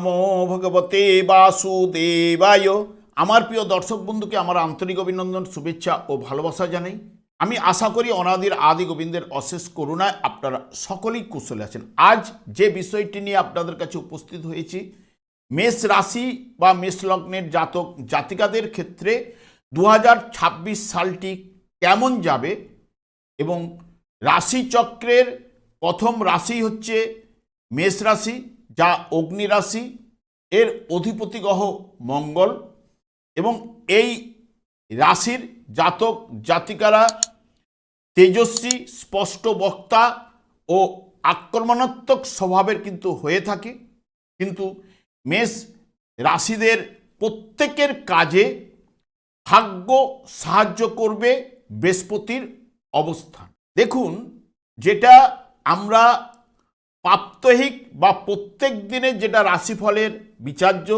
নমো ভগবতে বাসুদেবায়। আমার প্রিয় দর্শক বন্ধুকে আমার আন্তরিক অভিনন্দন, শুভেচ্ছা ও ভালোবাসা জানাই। আমি আশা করি অনাদির আদি গোবিন্দের অশেষ করুণায় আপনারা সকলেই কুশলে আছেন। আজ যে বিষয়টি নিয়ে আপনাদের কাছে উপস্থিত হয়েছি, মেষ রাশি বা মেষ লগ্নের জাতক জাতিকাদের ক্ষেত্রে 2026 সালটি কেমন যাবে এবং রাশিচক্রের প্রথম রাশি হচ্ছে মেষ রাশি, যা অগ্নি রাশি, এর অধিপতি গ্রহ মঙ্গল, এবং এই রাশির জাতক জাতিকারা তেজস্বী, স্পষ্ট বক্তা ও আক্রমণাত্মক স্বভাবের কিন্তু হয়ে থাকে। কিন্তু মেষ রাশিদের প্রত্যেকের কাজে ভাগ্য সাহায্য করবে বৃহস্পতির অবস্থান। দেখুন, যেটা আমরা প্রাত্যহিক বা প্রত্যেক দিনের যেটা রাশিফলের বিচার্য,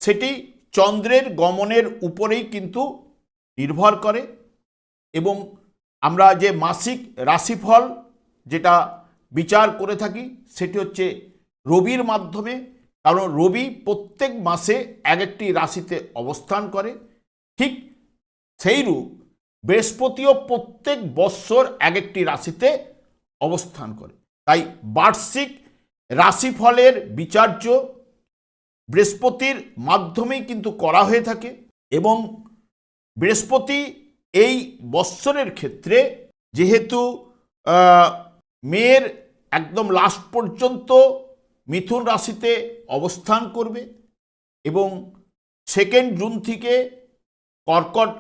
সেটি চন্দ্রের গমনের উপরেই কিন্তু নির্ভর করে। এবং আমরা যে মাসিক রাশিফল যেটা বিচার করে থাকি, সেটি হচ্ছে রবির মাধ্যমে, কারণ রবি প্রত্যেক মাসে এক একটি রাশিতে অবস্থান করে। ঠিক সেইরূপ বৃহস্পতিও প্রত্যেক বৎসর এক একটি রাশিতে অবস্থান করে। তাই বার্ষিক রাশিফলের বিচার্য বৃহস্পতির মাধ্যমেই কিন্তু করা হয়ে থাকে। এবং বৃহস্পতি এই বৎসরের ক্ষেত্রে যেহেতু মের একদম লাস্ট পর্যন্ত মিথুন রাশিতে অবস্থান করবে এবং 2 জুন থেকে কর্কট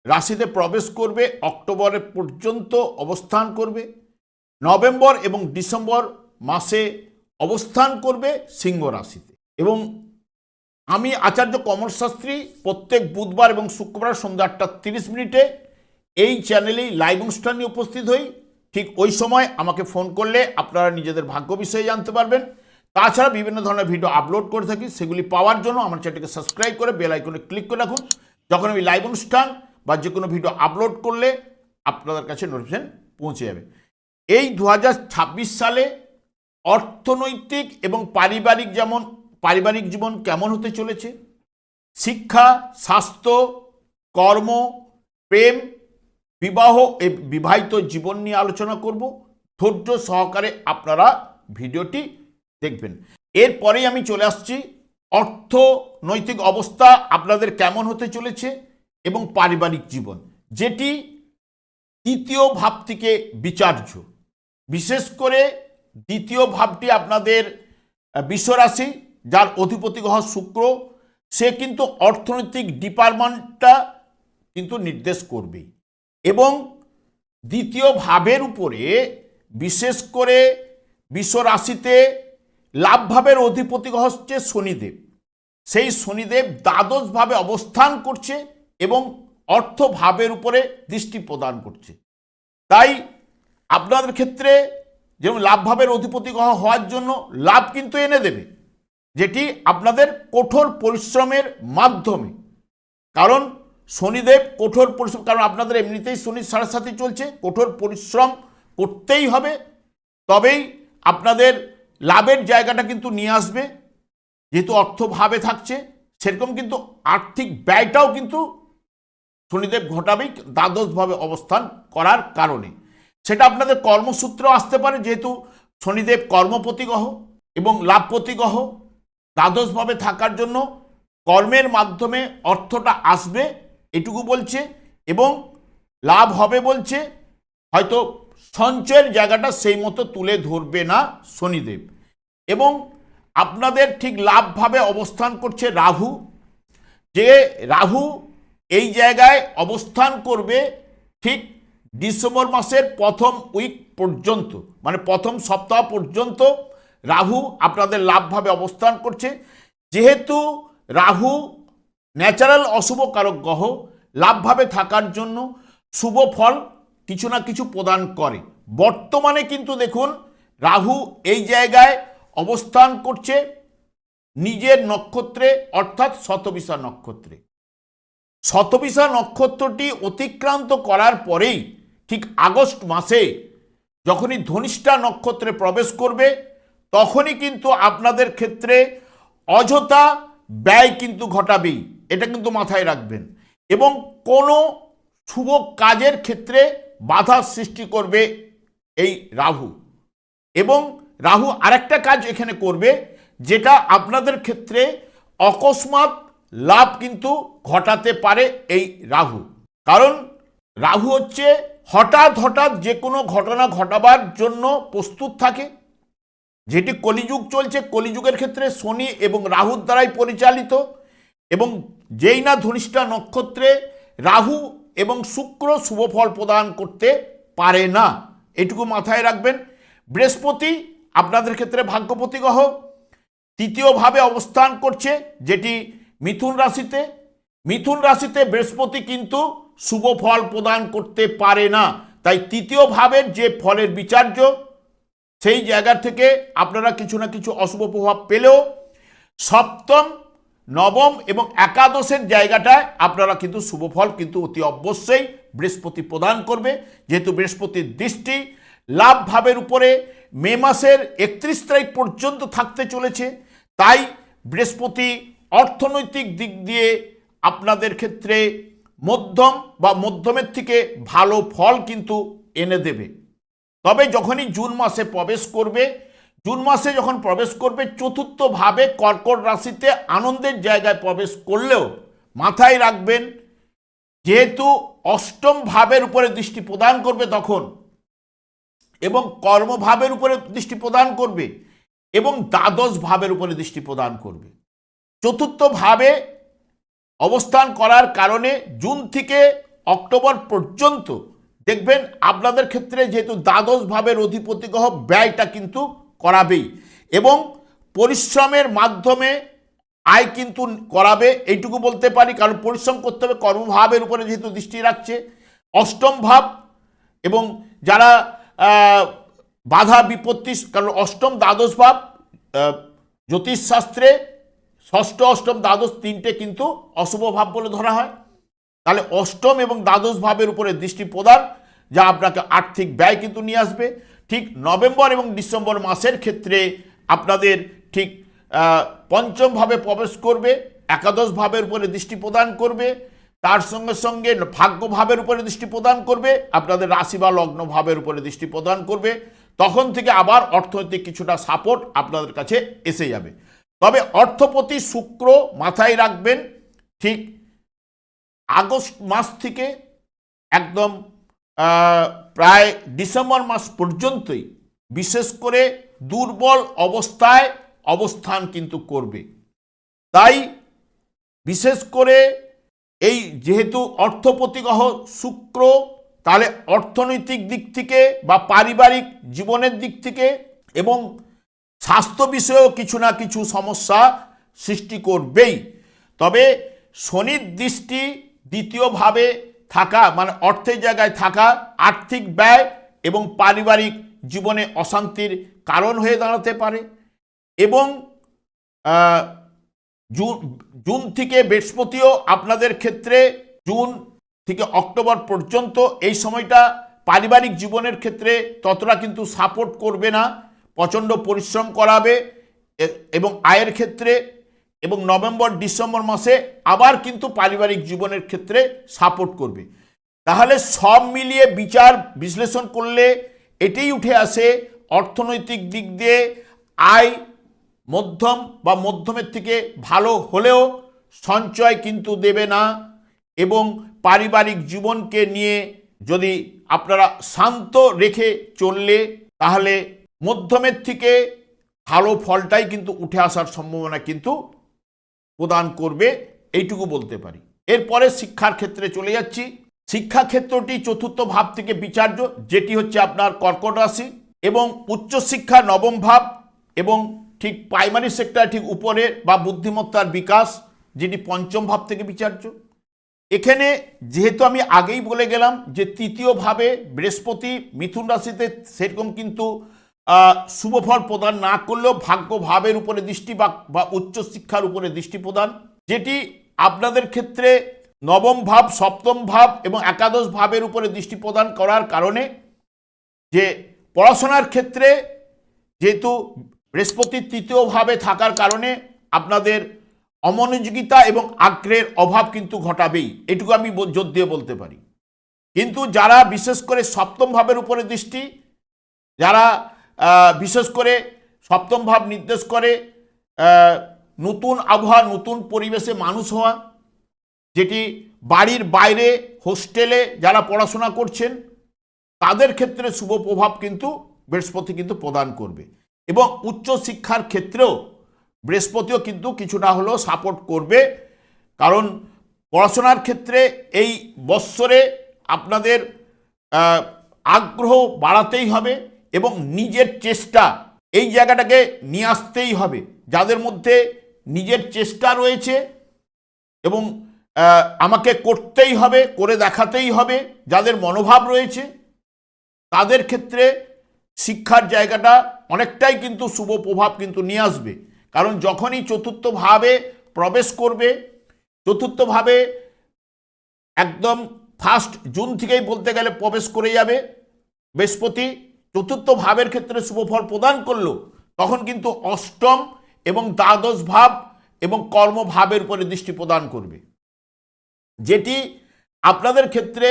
রাশিতে প্রবেশ করবে, অক্টোবরের পর্যন্ত অবস্থান করবে, নভেম্বর এবং ডিসেম্বর মাসে অবস্থান করবে সিংহ রাশিতে। এবং আমি আচার্য কমল শাস্ত্রী প্রত্যেক বুধবার এবং শুক্রবার সন্ধ্যা 8:30 এই চ্যানেলেই লাইভ অনুষ্ঠান নিয়ে উপস্থিত হই। ঠিক ওই সময় আমাকে ফোন করলে আপনারা নিজেদের ভাগ্য বিষয়ে জানতে পারবেন। তাছাড়া বিভিন্ন ধরনের ভিডিও আপলোড করে থাকি, সেগুলি পাওয়ার জন্য আমার চ্যানেলকে সাবস্ক্রাইব করে বেল আইকনে ক্লিক করে রাখুন। যখন আমি লাইভ অনুষ্ঠান বা যে কোনো ভিডিও আপলোড করলে আপনাদের কাছে নোটিফিকেশন পৌঁছে যাবে। এই 2026 সালে অর্থনৈতিক এবং পারিবারিক জীবন কেমন হতে চলেছে, শিক্ষা, স্বাস্থ্য, কর্ম, প্রেম, বিবাহ, এই বিবাহিত জীবন নিয়ে আলোচনা করব। ধৈর্য সহকারে আপনারা ভিডিওটি দেখবেন। এরপরেই আমি চলে আসছি অর্থনৈতিক অবস্থা আপনাদের কেমন হতে চলেছে এবং পারিবারিক জীবন, যেটি দ্বিতীয় ভাব থেকে বিচার্য। বিশেষ করে দ্বিতীয় ভাবটি আপনাদের বিশ্বরাশি, যার অধিপতি গ্রহ শুক্র, সে কিন্তু অর্থনৈতিক ডিপার্টমেন্টটা কিন্তু নির্দেশ করবেই। এবং দ্বিতীয় ভাবের উপরে বিশেষ করে বিশ্বরাশিতে লাভ ভাবের অধিপতি গ্রহ হচ্ছে শনিদেব। সেই শনিদেব দ্বাদশভাবে অবস্থান করছে এবং অর্থ ভাবের উপরে দৃষ্টি প্রদান করছে। তাই আপনাদের ক্ষেত্রে যেমন লাভ ভাবের অধিপতি গ্রহ হওয়ার জন্য লাভ কিন্তু এনে দেবে, যেটি আপনাদের কঠোর পরিশ্রমের মাধ্যমে। কারণ শনিদেব কঠোর পরিশ্রম, কারণ আপনাদের এমনিতেই শনি 7.5 চলছে, কঠোর পরিশ্রম করতেই হবে, তবেই আপনাদের লাভের জায়গাটা কিন্তু নিয়ে আসবে। যেহেতু অর্থভাবে থাকছে, সেরকম কিন্তু আর্থিক ব্যয়টাও কিন্তু শনিদেব ঘটাবেই দ্বাদশভাবে অবস্থান করার কারণে। সেটা আপনাদের কর্মসূত্রেও আসতে পারে, যেহেতু শনিদেব কর্মপতি গ্রহ এবং লাভপতি গ্রহ। দ্বাদশভাবে থাকার জন্য কর্মের মাধ্যমে অর্থটা আসবে এটুকু বলছে, এবং লাভ হবে বলছে। হয়তো সঞ্চয়ের জায়গাটা সেই মতো তুলে ধরবে না শনিদেব। এবং আপনাদের ঠিক লাভভাবে অবস্থান করছে রাহু, যে রাহু এই জায়গায় অবস্থান করবে ঠিক ডিসেম্বর মাসের প্রথম উইক পর্যন্ত, মানে প্রথম সপ্তাহ পর্যন্ত রাহু আপনাদের লাভভাবে অবস্থান করছে। যেহেতু রাহু ন্যাচারাল অশুভ কারক গ্রহ, লাভভাবে থাকার জন্য শুভ ফল কিছু না কিছু প্রদান করে। বর্তমানে কিন্তু দেখুন, রাহু এই জায়গায় অবস্থান করছে নিজের নক্ষত্রে, অর্থাৎ শতবিশা নক্ষত্রে। শতবিশা নক্ষত্রটি অতিক্রান্ত করার পরেই ঠিক আগস্ট মাসে যখনই ধনিষ্ঠা নক্ষত্রে প্রবেশ করবে, তখনই কিন্তু আপনাদের ক্ষেত্রে অযথা ব্যয় কিন্তু ঘটাবেই, এটা কিন্তু মাথায় রাখবেন। এবং কোনো শুভ কাজের ক্ষেত্রে বাধা সৃষ্টি করবে এই রাহু। এবং রাহু আরেকটা কাজ এখানে করবে, যেটা আপনাদের ক্ষেত্রে অকস্মাৎ লাভ কিন্তু ঘটাতে পারে এই রাহু। কারণ রাহু হচ্ছে হঠাৎ হঠাৎ যে কোনো ঘটনা ঘটাবার জন্য প্রস্তুত থাকে। যেটি কলিযুগ চলছে, কলিযুগের ক্ষেত্রে শনি এবং রাহুর দ্বারাই পরিচালিত। এবং যেই না ধনিষ্ঠা নক্ষত্রে রাহু এবং শুক্র শুভ ফল প্রদান করতে পারে না, এটুকু মাথায় রাখবেন। বৃহস্পতি আপনাদের ক্ষেত্রে ভাগ্যপতি গ্রহ, তৃতীয়ভাবে অবস্থান করছে, যেটি মিথুন রাশিতে। মিথুন রাশিতে বৃহস্পতি কিন্তু শুভ ফল প্রদান করতে পারে না। তাই তৃতীয় ভাবের যে ফলের বিচার্য, সেই জায়গা থেকে আপনারা কিছু না কিছু অশুভ প্রভাব পেলেও সপ্তম, নবম এবং একাদশের জায়গাটায় আপনারা কিন্তু শুভ ফল কিন্তু অতি অবশ্যই বৃহস্পতি প্রদান করবে। যেহেতু বৃহস্পতির দৃষ্টি লাভ ভাবের উপরে মে মাসের 31 তারিখ পর্যন্ত থাকতে চলেছে, তাই বৃহস্পতি অর্থনৈতিক দিক দিয়ে আপনাদের ক্ষেত্রে মধ্যম বা মধ্যমের থেকে ভালো ফল কিন্তু এনে দেবে। তবে যখনই জুন মাসে প্রবেশ করবে, জুন মাসে যখন প্রবেশ করবে চতুর্থভাবে কর্কট রাশিতে আনন্দের জায়গায় প্রবেশ করলেও মাথায় রাখবেন, যেহেতু অষ্টম ভাবের উপরে দৃষ্টি প্রদান করবে তখন, এবং কর্মভাবের উপরে দৃষ্টি প্রদান করবে, এবং দ্বাদশ ভাবের উপরে দৃষ্টি প্রদান করবে। চতুর্থ ভাবে অবস্থান করার কারণে জুন থেকে অক্টোবর পর্যন্ত দেখবেন আপনাদের ক্ষেত্রে যেহেতু দ্বাদশ ভাবের অধিপতি গ্রহ ব্যয়টা কিন্তু করাবেই, এবং পরিশ্রমের মাধ্যমে আয় কিন্তু করাবে, এইটুকু বলতে পারি। কারণ পরিশ্রম করতে হবে, কর্মভাবের উপরে যেহেতু দৃষ্টি রাখছে। অষ্টম ভাব এবং যারা বাধা বিপত্তি, কারণ অষ্টম দ্বাদশ ভাব জ্যোতিষশাস্ত্রে ষষ্ঠ, অষ্টম, দ্বাদশ তিনটে কিন্তু অশুভ ভাব বলে ধরা হয়। তাহলে অষ্টম এবং দ্বাদশ ভাবের উপরে দৃষ্টি প্রদান, যা আপনাকে আর্থিক ব্যয় কিন্তু নিয়ে আসবে। ঠিক নভেম্বর এবং ডিসেম্বর মাসের ক্ষেত্রে আপনাদের ঠিক পঞ্চম ভাবে প্রবেশ করবে, একাদশ ভাবের উপরে দৃষ্টি প্রদান করবে, তার সঙ্গে সঙ্গে ভাগ্য ভাবের উপরে দৃষ্টি প্রদান করবে, আপনাদের রাশি বা লগ্ন ভাবের উপরে দৃষ্টি প্রদান করবে। তখন থেকে আবার অর্থনৈতিক কিছুটা সাপোর্ট আপনাদের কাছে এসে যাবে। তবে অর্থপতি শুক্র মাথায় রাখবেন, ঠিক আগস্ট মাস থেকে একদম প্রায় ডিসেম্বর মাস পর্যন্তই বিশেষ করে দুর্বল অবস্থায় অবস্থান কিন্তু করবে। তাই বিশেষ করে এই যেহেতু অর্থপতি গ্রহ শুক্র, তাহলে অর্থনৈতিক দিক থেকে বা পারিবারিক জীবনের দিক থেকে এবং স্বাস্থ্য বিষয়েও কিছু না কিছু সমস্যা সৃষ্টি করবেই। তবে শনির দৃষ্টি দ্বিতীয়ভাবে থাকা, মানে অর্থের জায়গায় থাকা, আর্থিক ব্যয় এবং পারিবারিক জীবনে অশান্তির কারণ হয়ে দাঁড়াতে পারে। এবং জুন থেকে বৃহস্পতিও আপনাদের ক্ষেত্রে জুন থেকে অক্টোবর পর্যন্ত এই সময়টা পারিবারিক জীবনের ক্ষেত্রে ততটা কিন্তু সাপোর্ট করবে না, প্রচণ্ড পরিশ্রম করাবে এবং আয়ের ক্ষেত্রে। এবং নভেম্বর ডিসেম্বর মাসে আবার কিন্তু পারিবারিক জীবনের ক্ষেত্রে সাপোর্ট করবে। তাহলে সব মিলিয়ে বিচার বিশ্লেষণ করলে এটাই উঠে আসে, অর্থনৈতিক দিক দিয়ে আয় মধ্যম বা মধ্যমের থেকে ভালো হলেও সঞ্চয় কিন্তু দেবে না, এবং পারিবারিক জীবনকে নিয়ে যদি আপনারা শান্ত রেখে চললে তাহলে মধ্যমের থেকে ভালো ফলটাই কিন্তু উঠে আসার সম্ভাবনা কিন্তু প্রদান করবে, এইটুকু বলতে পারি। এরপরে শিক্ষার ক্ষেত্রে চলে যাচ্ছি। শিক্ষাক্ষেত্রটি চতুর্থ ভাব থেকে বিচার্য, যেটি হচ্ছে আপনার কর্কট রাশি, এবং উচ্চশিক্ষা নবম ভাব, এবং ঠিক প্রাইমারি সেক্টর ঠিক উপরে বা বুদ্ধিমত্তার বিকাশ, যেটি পঞ্চম ভাব থেকে বিচার্য। এখানে যেহেতু আমি আগেই বলে গেলাম যে তৃতীয়ভাবে বৃহস্পতি মিথুন রাশিতে সেরকম কিন্তু শুভ ফল প্রদান না করলেও ভাগ্য ভাবের উপরে দৃষ্টি বা উচ্চশিক্ষার উপরে দৃষ্টি প্রদান, যেটি আপনাদের ক্ষেত্রে নবম ভাব, সপ্তম ভাব এবং একাদশ ভাবের উপরে দৃষ্টি প্রদান করার কারণে যে পড়াশোনার ক্ষেত্রে যেহেতু বৃহস্পতি তৃতীয়ভাবে থাকার কারণে আপনাদের অমনোযোগিতা এবং আগ্রহের অভাব কিন্তু ঘটাবেই, এটুকু আমি জোর দিয়ে বলতে পারি। কিন্তু যারা বিশেষ করে সপ্তম ভাবের উপরে দৃষ্টি, যারা বিশেষ করে সপ্তম ভাব নির্দেশ করে নতুন আবহাওয়া, নতুন পরিবেশে মানুষ হওয়া, যেটি বাড়ির বাইরে হোস্টেলে যারা পড়াশোনা করছেন তাদের ক্ষেত্রে শুভ প্রভাব কিন্তু বৃহস্পতি কিন্তু প্রদান করবে। এবং উচ্চ শিক্ষার ক্ষেত্রেও বৃহস্পতিও কিন্তু কিছুটা হলেও সাপোর্ট করবে, কারণ পড়াশোনার ক্ষেত্রে এই বৎসরে আপনাদের আগ্রহ বাড়াতেই হবে এবং নিজের চেষ্টা এই জায়গাটাকে নিয়ে আসতেই হবে। যাদের মধ্যে নিজের চেষ্টা রয়েছে এবং আমাকে করতেই হবে, করে দেখাতেই হবে, যাদের মনোভাব রয়েছে তাদের ক্ষেত্রে শিক্ষার জায়গাটা অনেকটাই কিন্তু শুভ প্রভাব কিন্তু নিয়ে আসবে। কারণ যখনই চতুর্থভাবে প্রবেশ করবে, চতুর্থভাবে একদম 1 জুন থেকেই বলতে গেলে প্রবেশ করে যাবে বৃহস্পতি, চতুর্থ ভাবের ক্ষেত্রে শুভফল প্রদান করলো, তখন কিন্তু অষ্টম এবং দ্বাদশ ভাব এবং কর্মভাবের উপরে দৃষ্টি প্রদান করবে, যেটি আপনাদের ক্ষেত্রে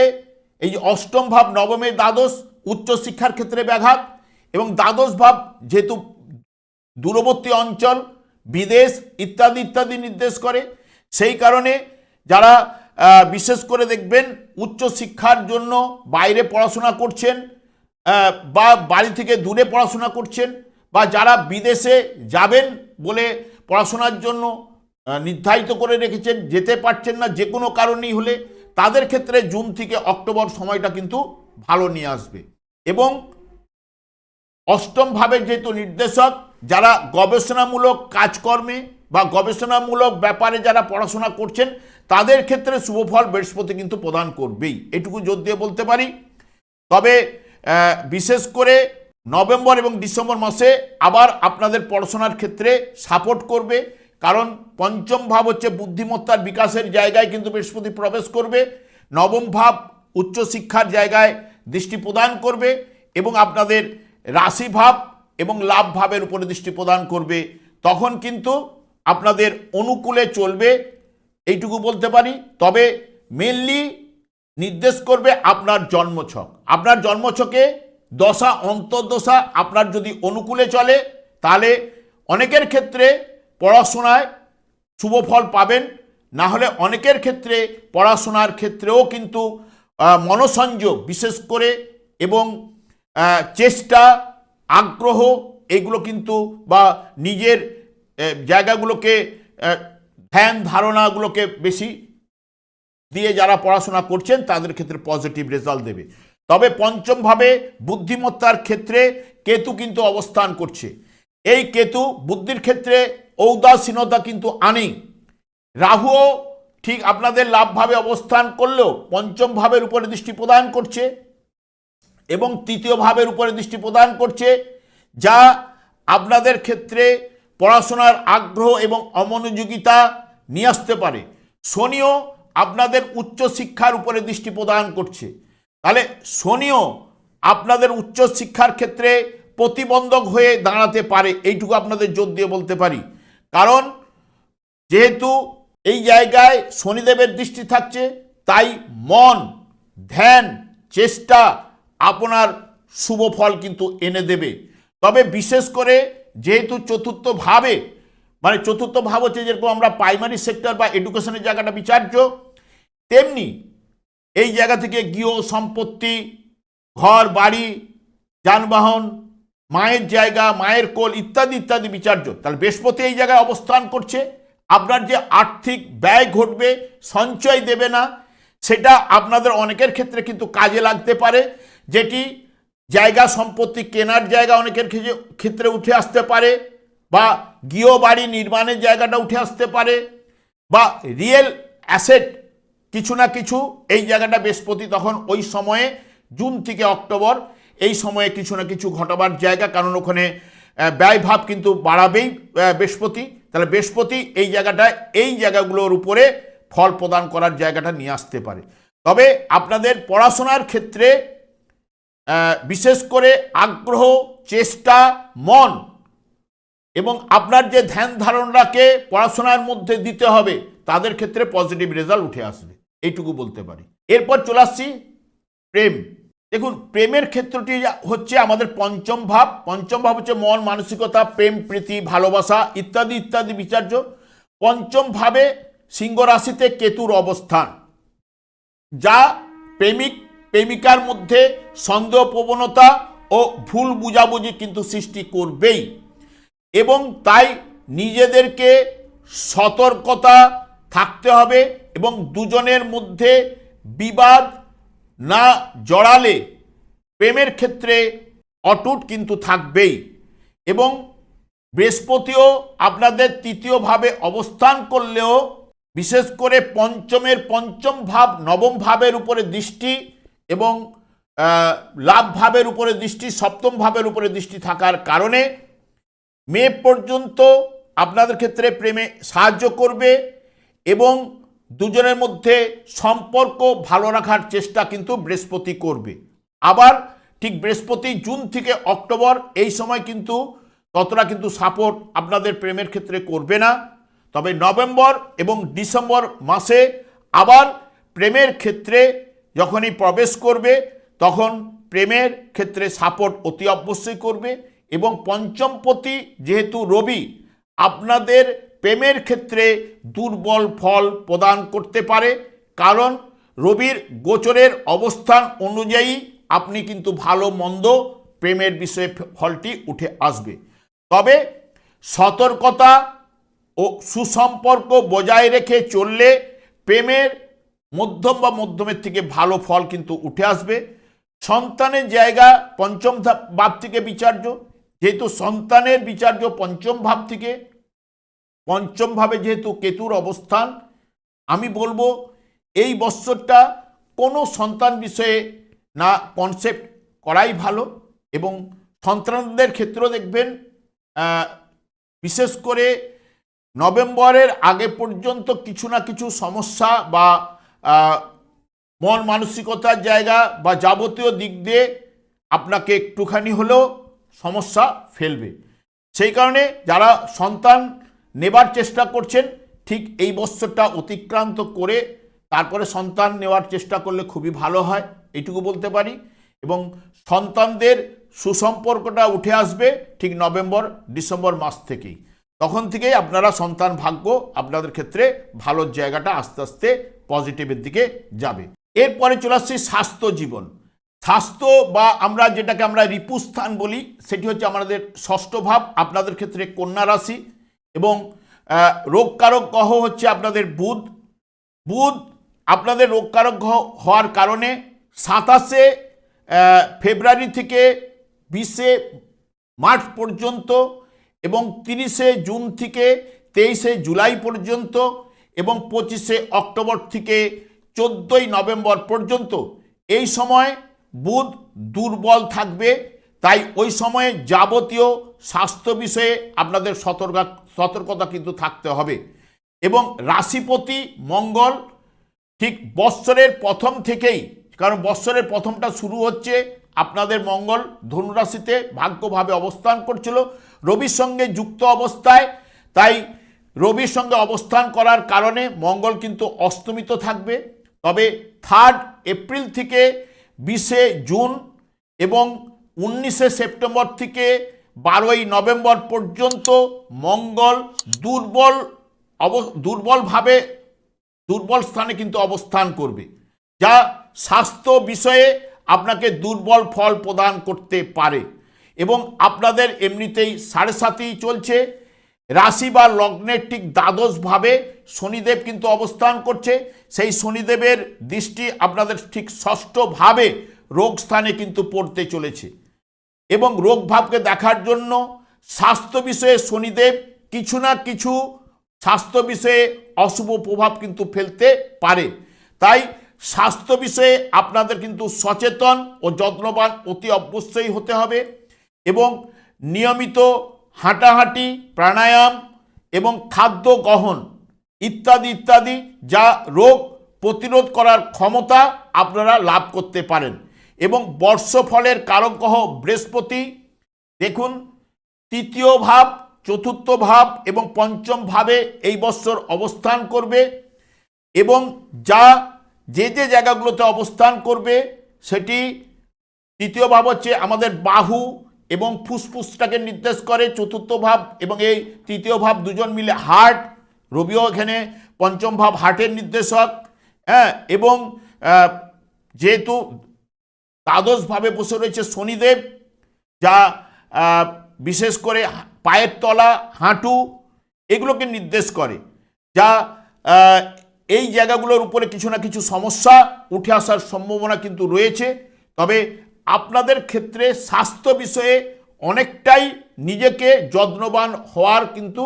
এই যে অষ্টম ভাব নবমে দ্বাদশ উচ্চশিক্ষার ক্ষেত্রে ব্যাঘাত, এবং দ্বাদশ ভাব যেহেতু দূরবর্তী অঞ্চল, বিদেশ ইত্যাদি ইত্যাদি নির্দেশ করে, সেই কারণে যারা বিশেষ করে দেখবেন উচ্চশিক্ষার জন্য বাইরে পড়াশোনা করছেন বা বাড়ি থেকে দূরে পড়াশোনা করছেন, বা যারা বিদেশে যাবেন বলে পড়াশোনার জন্য নির্ধারিত করে রেখেছেন, যেতে পারছেন না যে কোনো কারণেই হলে, তাদের ক্ষেত্রে জুন থেকে অক্টোবর সময়টা কিন্তু ভালো নিয়ে আসবে। এবং অষ্টম ভাবের যেহেতু নির্দেশক, যারা গবেষণামূলক কাজকর্মে বা গবেষণামূলক ব্যাপারে যারা পড়াশোনা করছেন তাদের ক্ষেত্রে শুভফল বৃহস্পতি কিন্তু প্রদান করবেই, এটুকু জোর দিয়ে বলতে পারি। তবে বিশেষ করে নভেম্বর এবং ডিসেম্বর মাসে আবার আপনাদের পড়াশোনার ক্ষেত্রে সাপোর্ট করবে, কারণ পঞ্চম ভাব হচ্ছে বুদ্ধিমত্তার বিকাশের জায়গায় কিন্তু বৃহস্পতি প্রবেশ করবে, নবম ভাব উচ্চশিক্ষার জায়গায় দৃষ্টি প্রদান করবে এবং আপনাদের রাশি ভাব এবং লাভ ভাবের উপরে দৃষ্টি প্রদান করবে। তখন কিন্তু আপনাদের অনুকূলে চলবে, এইটুকু বলতে পারি। তবে মেনলি নির্দেশ করবে আপনার জন্মছক, আপনার জন্মছকে দশা অন্তর্দশা আপনার যদি অনুকূলে চলে তাহলে অনেকের ক্ষেত্রে পড়াশোনায় শুভ ফল পাবেন, না হলে অনেকের ক্ষেত্রে পড়াশোনার ক্ষেত্রেও কিন্তু মনোসংযোগ বিশেষ করে এবং চেষ্টা আগ্রহ এগুলো কিন্তু বা নিজের জায়গাগুলোকে ধ্যান ধারণাগুলোকে বেশি দিয়ে যারা পড়াশোনা করছেন তাদের ক্ষেত্রে পজিটিভ রেজাল্ট দেবে। তবে পঞ্চমভাবে বুদ্ধিমত্তার ক্ষেত্রে কেতু কিন্তু অবস্থান করছে, এই কেতু বুদ্ধির ক্ষেত্রে ঔদাসীনতা কিন্তু আনেই। রাহুও ঠিক আপনাদের লাভভাবে অবস্থান করলেও পঞ্চম ভাবের উপরে দৃষ্টি প্রদান করছে এবং তৃতীয় ভাবের উপরে দৃষ্টি প্রদান করছে, যা আপনাদের ক্ষেত্রে পড়াশোনার আগ্রহ এবং অমনোযোগিতা নিয়ে আসতে পারে। শনিও আপনাদের উচ্চশিক্ষার উপরে দৃষ্টি প্রদান করছে, তাহলে শনিও আপনাদের উচ্চশিক্ষার ক্ষেত্রে প্রতিবন্ধক হয়ে দাঁড়াতে পারে, এইটুকু আপনাদের জোর দিয়ে বলতে পারি। কারণ যেহেতু এই জায়গায় শনিদেবের দৃষ্টি থাকছে, তাই মন ধ্যান চেষ্টা আপনার শুভ ফল কিন্তু এনে দেবে। তবে বিশেষ করে যেহেতু চতুর্থ ভাবে, মানে চতুর্থ ভাব হচ্ছে যেরকম আমরা প্রাইমারি সেক্টর বা এডুকেশনের জায়গাটা বিচার্য, তেমনি এই জায়গা থেকে গৃহ সম্পত্তি, ঘর বাড়ি, যানবাহন, মায়ের জায়গা, মায়ের কোল ইত্যাদি ইত্যাদি বিচার্য। তাহলে বৃহস্পতি এই জায়গায় অবস্থান করছে, আপনার যে আর্থিক ব্যয় ঘটবে, সঞ্চয় দেবে না, সেটা আপনাদের অনেকের ক্ষেত্রে কিন্তু কাজে লাগতে পারে, যেটি জায়গা সম্পত্তি কেনার জায়গা অনেকের ক্ষেত্রে উঠে আসতে পারে, বা গৃহ বাড়ি নির্মাণের জায়গাটা উঠে আসতে পারে, বা রিয়েল অ্যাসেট কিছু না কিছু এই জায়গাটা বৃহস্পতি তখন ওই সময়ে জুন থেকে অক্টোবর এই সময়ে কিছু না কিছু ঘটাবার জায়গা, কারণ ওখানে ব্যয়ভাব কিন্তু বাড়াবেই বৃহস্পতি। তাহলে বৃহস্পতি এই জায়গাটায় এই জায়গাগুলোর উপরে ফল প্রদান করার জায়গাটা নিয়ে আসতে পারে। তবে আপনাদের পড়াশোনার ক্ষেত্রে বিশেষ করে আগ্রহ চেষ্টা মন এবং আপনার যে ধ্যান ধারণাকে পড়াশোনার মধ্যে দিতে হবে তাদের ক্ষেত্রে পজিটিভ রেজাল্ট উঠে আসবে, এইটুকু বলতে পারি। এরপর চলে আসছি প্রেম। দেখুন, প্রেমের ক্ষেত্রটি হচ্ছে আমাদের পঞ্চম ভাব। পঞ্চম ভাব হচ্ছে মন, মানসিকতা, প্রেম, প্রীতি, ভালোবাসা ইত্যাদি ইত্যাদি বিচার্য। পঞ্চম ভাবে সিংহ রাশিতে কেতুর অবস্থান, যা প্রেমিক প্রেমিকার মধ্যে সন্দেহ প্রবণতা ও ভুল বুঝাবুঝি কিন্তু সৃষ্টি করবেই, এবং তাই নিজেদেরকে সতর্কতা থাকতে হবে এবং দুজনের মধ্যে বিবাদ না জড়ালে প্রেমের ক্ষেত্রে অটুট কিন্তু থাকবেই। এবং বৃহস্পতিও আপনাদের তৃতীয় ভাবে অবস্থান করলেও বিশেষ করে পঞ্চমের পঞ্চম ভাব নবম ভাবের উপরে দৃষ্টি এবং লাভ ভাবের উপরে দৃষ্টি, সপ্তম ভাবের উপরে দৃষ্টি থাকার কারণে মে পর্যন্ত আপনাদের ক্ষেত্রে প্রেমে সাহায্য করবে এবং দুজনের মধ্যে সম্পর্ক ভালো রাখার চেষ্টা কিন্তু বৃহস্পতি করবে। আবার ঠিক বৃহস্পতি জুন থেকে অক্টোবর এই সময় কিন্তু ততটা কিন্তু সাপোর্ট আপনাদের প্রেমের ক্ষেত্রে করবে না। তবে নভেম্বর এবং ডিসেম্বর মাসে আবার প্রেমের ক্ষেত্রে যখনই প্রবেশ করবে তখন প্রেমের ক্ষেত্রে সাপোর্ট অতি অবশ্যই করবে। এবং পঞ্চমপতি যেহেতু রবি, আপনাদের প্রেমের ক্ষেত্রে দুর্বল ফল প্রদান করতে পারে, কারণ রবির গোচরের অবস্থান অনুযায়ী আপনি কিন্তু ভালো মন্দ প্রেমের বিষয়ে ফলটি উঠে আসবে। তবে সতর্কতা ও সুসম্পর্ক বজায় রেখে চললে প্রেমের মধ্যম বা মধ্যমের থেকে ভালো ফল কিন্তু উঠে আসবে। সন্তানের জায়গা পঞ্চম ভাব থেকে বিচার্য, যেহেতু সন্তানের বিচার্য পঞ্চম ভাব থেকে, পঞ্চম ভাবে যেহেতু কেতুর অবস্থান, আমি বলবো এই বৎসরটা কোনো সন্তান বিষয়ে না কনসেপ্ট করাই ভালো। এবং সন্তানদের ক্ষেত্রেও দেখবেন বিশেষ করে নভেম্বরের আগে পর্যন্ত কিছু না কিছু সমস্যা বা মন মানসিকতার জায়গা বা যাবতীয় দিক দিয়ে আপনাকে একটুখানি হলেও সমস্যা ফেলবে। সেই কারণে যারা সন্তান নেবার চেষ্টা করছেন ঠিক এই বৎসরটা অতিক্রান্ত করে তারপরে সন্তান নেওয়ার চেষ্টা করলে খুবই ভালো হয়, এইটুকু বলতে পারি। এবং সন্তানদের সুসম্পর্কটা উঠে আসবে ঠিক নভেম্বর ডিসেম্বর মাস থেকেই, তখন থেকেই আপনারা সন্তান ভাগ্য আপনাদের ক্ষেত্রে ভালো জায়গাটা আস্তে আস্তে পজিটিভের দিকে যাবে। এরপরে চলে আসছি স্বাস্থ্য জীবন। স্বাস্থ্য বা আমরা যেটাকে আমরা রিপুস্থান বলি, সেটি হচ্ছে আমাদের ষষ্ঠ ভাব, আপনাদের ক্ষেত্রে কন্যা রাশি। এবং রোগকারক গ্রহ হচ্ছে আপনাদের বুধ। বুধ আপনাদের রোগকারক গ্রহ হওয়ার কারণে 27শে ফেব্রুয়ারি থেকে 20শে মার্চ পর্যন্ত এবং 30শে জুন থেকে 23শে জুলাই পর্যন্ত এবং 25শে অক্টোবর থেকে 14ই নভেম্বর পর্যন্ত এই সময় বুধ দুর্বল থাকবে। তাই ওই সময়ে যাবতীয় স্বাস্থ্য বিষয়ে আপনাদের সতর্কতা কিন্তু থাকতে হবে। এবং রাশিপতি মঙ্গল ঠিক বৎসরের প্রথম থেকেই, কারণ বৎসরের প্রথমটা শুরু হচ্ছে আপনাদের মঙ্গল ধনুরাশিতে ভাগ্যভাবে অবস্থান করছিল রবির সঙ্গে যুক্ত অবস্থায়, তাই রবির সঙ্গে অবস্থান করার কারণে মঙ্গল কিন্তু অস্তমিত থাকবে। তবে 3 এপ্রিল থেকে 20শে জুন এবং 19শে সেপ্টেম্বর থেকে 12ই নভেম্বর পর্যন্ত মঙ্গল দুর্বল স্থানে কিন্তু অবস্থান করবে, যা স্বাস্থ্য বিষয়ে আপনাকে দুর্বল ফল প্রদান করতে পারে। এবং আপনাদের এমনিতেই 7.5ই চলছে, রাশি বা লগ্নের ঠিক দ্বাদশ ভাবে শনিদেব কিন্তু অবস্থান করছে। সেই শনিদেবের দৃষ্টি আপনাদের ঠিক ষষ্ঠ ভাবে রোগ স্থানে কিন্তু পড়তে চলেছে। এবং রোগ ভাবকে দেখার জন্য স্বাস্থ্য বিষয়ে শনিদেব কিছু না কিছু স্বাস্থ্য বিষয়ে অশুভ প্রভাব কিন্তু ফেলতে পারে। তাই স্বাস্থ্য বিষয়ে আপনাদের কিন্তু সচেতন ও যত্নবান অতি অবশ্যই হতে হবে। এবং নিয়মিত হাঁটাহাঁটি, প্রাণায়াম এবং খাদ্য গ্রহণ ইত্যাদি ইত্যাদি, যা রোগ প্রতিরোধ করার ক্ষমতা আপনারা লাভ করতে পারেন। এবং বর্ষফলের কারক গ্রহ বৃহস্পতি, দেখুন তৃতীয় ভাব চতুর্থ ভাব এবং পঞ্চম ভাবে এই বৎসর অবস্থান করবে এবং যে জায়গাগুলোতে অবস্থান করবে সেটি তৃতীয় ভাব হচ্ছে আমাদের বাহু এবং ফুসফুসটাকে নির্দেশ করে চতুর্থ ভাব, এবং এই তৃতীয় ভাব দুজন মিলে হার্ট, রবিও এখানে পঞ্চম ভাব হার্টের নির্দেশক। হ্যাঁ, এবং যেহেতু দ্বাদশভাবে বসে রয়েছে শনিদেব, যা বিশেষ করে পায়ের তলা, হাঁটু এগুলোকে নির্দেশ করে, যা এই জায়গাগুলোর উপরে কিছু না কিছু সমস্যা উঠে আসার সম্ভাবনা কিন্তু রয়েছে। তবে আপনাদের ক্ষেত্রে স্বাস্থ্য বিষয়ে অনেকটাই নিজেকে যত্নবান হওয়ার কিন্তু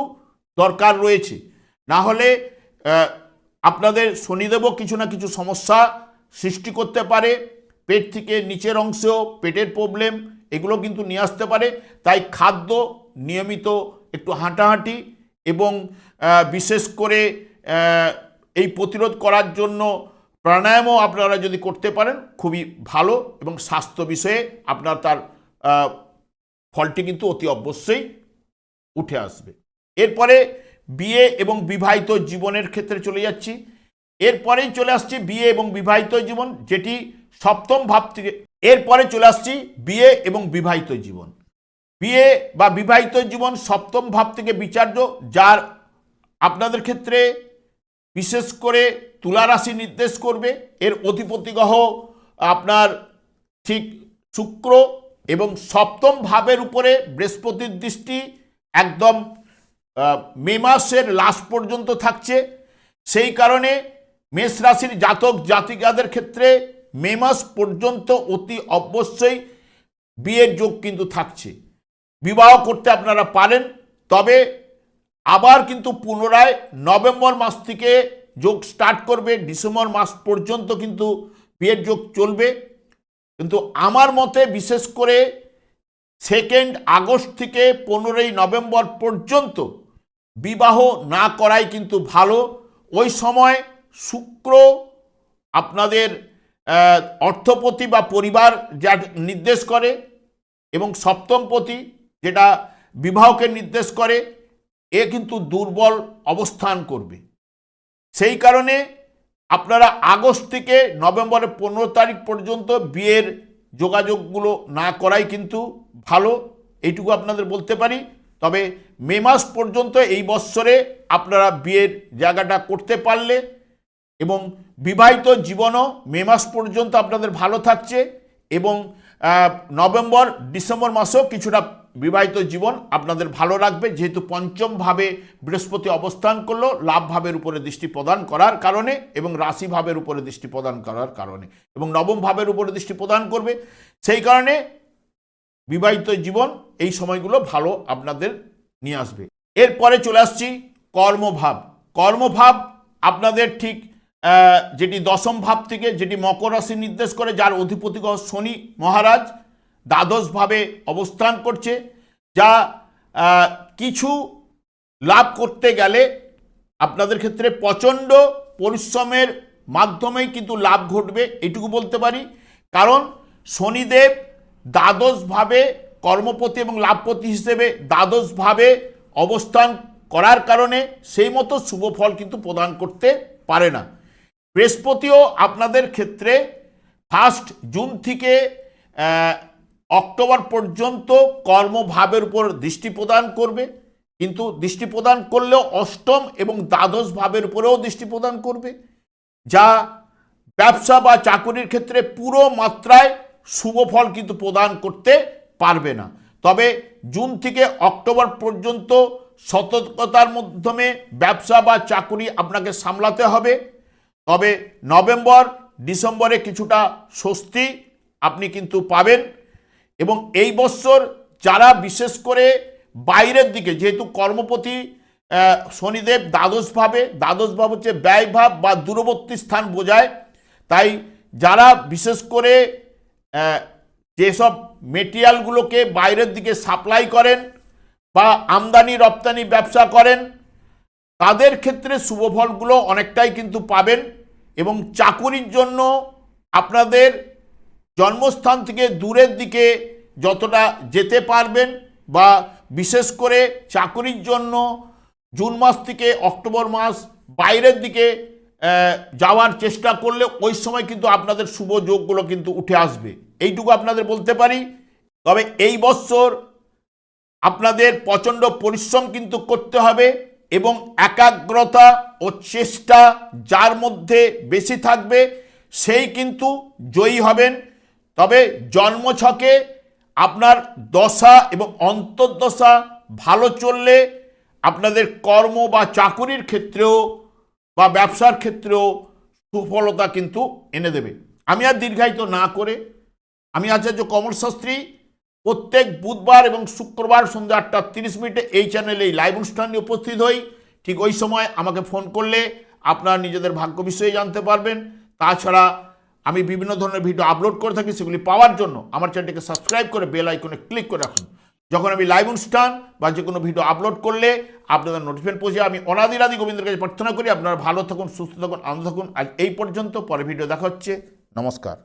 দরকার রয়েছে, না হলে আপনাদের শনিদেবও কিছু না কিছু সমস্যা সৃষ্টি করতে পারে। পেট থেকে নিচের অংশেও পেটের প্রবলেম এগুলো কিন্তু নিয়ে আসতে পারে। তাই খাদ্য নিয়মিত একটু হাঁটাহাঁটি এবং বিশেষ করে এই প্রতিরোধ করার জন্য প্রাণায়ামও আপনারা যদি করতে পারেন খুবই ভালো, এবং স্বাস্থ্য বিষয়ে আপনার তার ফলটি কিন্তু অতি অবশ্যই উঠে আসবে। এরপরে বিয়ে এবং বিবাহিত জীবনের ক্ষেত্রে চলে যাচ্ছি। এরপরেই চলে আসছি বিয়ে এবং বিবাহিত জীবন, যেটি সপ্তম ভাব থেকে। এরপরে চলে আসছি বিয়ে এবং বিবাহিত জীবন। বিয়ে বা বিবাহিত জীবন সপ্তম ভাব থেকে বিচার্য, যার আপনাদের ক্ষেত্রে বিশেষ করে তুলা রাশি নির্দেশ করবে। এর অধিপতি গ্রহ আপনার ঠিক শুক্র, এবং সপ্তম ভাবের উপরে বৃহস্পতির দৃষ্টি একদম মে মাসের লাস্ট পর্যন্ত থাকছে। সেই কারণে মেষ রাশির জাতক জাতিকাদের ক্ষেত্রে মে মাস পর্যন্ত অতি অবশ্যই বিয়ের যোগ কিন্তু থাকছে। বিবাহ করতে আপনারা পারেন, তবে আবার কিন্তু পুনরায় নভেম্বর মাস থেকে যোগ স্টার্ট করবে, ডিসেম্বর মাস পর্যন্ত কিন্তু বিয়ের যোগ চলবে। কিন্তু আমার মতে বিশেষ করে 2 আগস্ট থেকে 15 নভেম্বর পর্যন্ত বিবাহ না করাই কিন্তু ভালো। ওই সময় শুক্র আপনাদের অর্থপতি বা পরিবার যা নির্দেশ করে, এবং সপ্তমপতি যেটা বিবাহকে নির্দেশ করে, এ কিন্তু দুর্বল অবস্থান করবে। সেই কারণে আপনারা আগস্ট থেকে নভেম্বরের 15 তারিখ পর্যন্ত বিয়ের যোগাযোগগুলো না করাই কিন্তু ভালো, এইটুকু আপনাদের বলতে পারি। তবে মে মাস পর্যন্ত এই বৎসরে আপনারা বিয়ের জায়গাটা করতে পারলে, এবং বিবাহিত জীবনও মে মাস পর্যন্ত আপনাদের ভালো থাকছে, এবং নভেম্বর ডিসেম্বর মাসেও কিছুটা বিবাহিত জীবন আপনাদের ভালো রাখবে, যেহেতু পঞ্চম ভাবে বৃহস্পতি অবস্থান করলো লাভ ভাবের উপরে দৃষ্টি প্রদান করার কারণে, এবং রাশি ভাবের উপরে দৃষ্টি প্রদান করার কারণে, এবং নবম ভাবের উপরে দৃষ্টি প্রদান করবে। সেই কারণে বিবাহিত জীবন এই সময়গুলো ভালো আপনাদের নিয়ে আসবে। এরপরে চলে আসছি কর্মভাব। কর্মভাব আপনাদের ঠিক যেটি দশম ভাব থেকে, যেটি মকর রাশি নির্দেশ করে, যার অধিপতি গ্রহ শনি মহারাজ দ্বাদশভাবে অবস্থান করছে, যা কিছু লাভ করতে গেলে আপনাদের ক্ষেত্রে প্রচণ্ড পরিশ্রমের মাধ্যমেই কিন্তু লাভ ঘটবে, এটুকু বলতে পারি। কারণ শনিদেব দ্বাদশভাবে কর্মপতি এবং লাভপতি হিসেবে দ্বাদশভাবে অবস্থান করার কারণে সেই মতো শুভ ফল কিন্তু প্রদান করতে পারে না। বৃহস্পতিও আপনাদের ক্ষেত্রে 1 জুন থেকে অক্টোবর পর্যন্ত কর্মভাবের উপর দৃষ্টি প্রদান করবে, কিন্তু দৃষ্টি প্রদান করলেও অষ্টম এবং দ্বাদশ ভাবের উপরেও দৃষ্টি প্রদান করবে, যা ব্যবসা বা চাকরির ক্ষেত্রে পুরো মাত্রায় শুভ ফল কিন্তু প্রদান করতে পারবে না। তবে জুন থেকে অক্টোবর পর্যন্ত সতর্কতার মাধ্যমে ব্যবসা বা চাকরি আপনাকে সামলাতে হবে। তবে নভেম্বর ডিসেম্বরে কিছুটা স্বস্তি আপনি কিন্তু পাবেন। এবং এই বছর যারা বিশেষ করে বাইরের দিকে, যেহেতু কর্মপতি শনিদেব দ্বাদশ ভাব হচ্ছে ব্যয়ভাব বা দূরবর্তী স্থান বোঝায়, তাই যারা বিশেষ করে যেসব মেটেরিয়ালগুলোকে বাইরের দিকে সাপ্লাই করেন বা আমদানি রপ্তানি ব্যবসা করেন, তাদের ক্ষেত্রে শুভ ফলগুলো অনেকটাই কিন্তু পাবেন। এবং চাকুরির জন্য আপনাদের জন্মস্থান থেকে দূরের দিকে যতটা যেতে পারবেন বা বিশেষ করে চাকরির জন্য জুন মাস থেকে অক্টোবর মাস বাইরের দিকে যাওয়ার চেষ্টা করলে ওই সময় কিন্তু আপনাদের শুভ যোগগুলো কিন্তু উঠে আসবে, এইটুকু আপনাদের বলতে পারি। তবে এই বছর আপনাদের প্রচণ্ড পরিশ্রম কিন্তু করতে হবে এবং একাগ্রতা ও চেষ্টা যার মধ্যে বেশি থাকবে সেই কিন্তু জয়ী হবেন। তবে জন্মছকে আপনার দশা এবং অন্তর্দশা ভালো চললে আপনাদের কর্ম বা চাকুরির ক্ষেত্রেও বা ব্যবসার ক্ষেত্রেও সুফলতা কিন্তু এনে দেবে। আমি আর দীর্ঘায়িত না করে, আমি আচার্য কমল শাস্ত্রী প্রত্যেক বুধবার এবং শুক্রবার সন্ধ্যা 8:30 এই চ্যানেলে এই লাইভ অনুষ্ঠান নিয়ে উপস্থিত হই। ঠিক ওই সময় আমাকে ফোন করলে আপনারা নিজেদের ভাগ্য বিষয়ে জানতে পারবেন। তাছাড়া আমি বিভিন্ন ধরনের ভিডিও আপলোড করে থাকি, সেগুলি পাওয়ার জন্য আমার চ্যানেলটিকে সাবস্ক্রাইব করে বেল আইকনে ক্লিক করে রাখুন। যখন আমি লাইভ অনুষ্ঠান বা যে কোনো ভিডিও আপলোড করলে আপনাদের নোটিফিকেশন পৌঁছে। আমি অনাদির আদি গোবিন্দের কাছে প্রার্থনা করি আপনারা ভালো থাকুন, সুস্থ থাকুন, আনন্দ থাকুন। আজ এই পর্যন্ত, পরে ভিডিও দেখা হচ্ছে। নমস্কার।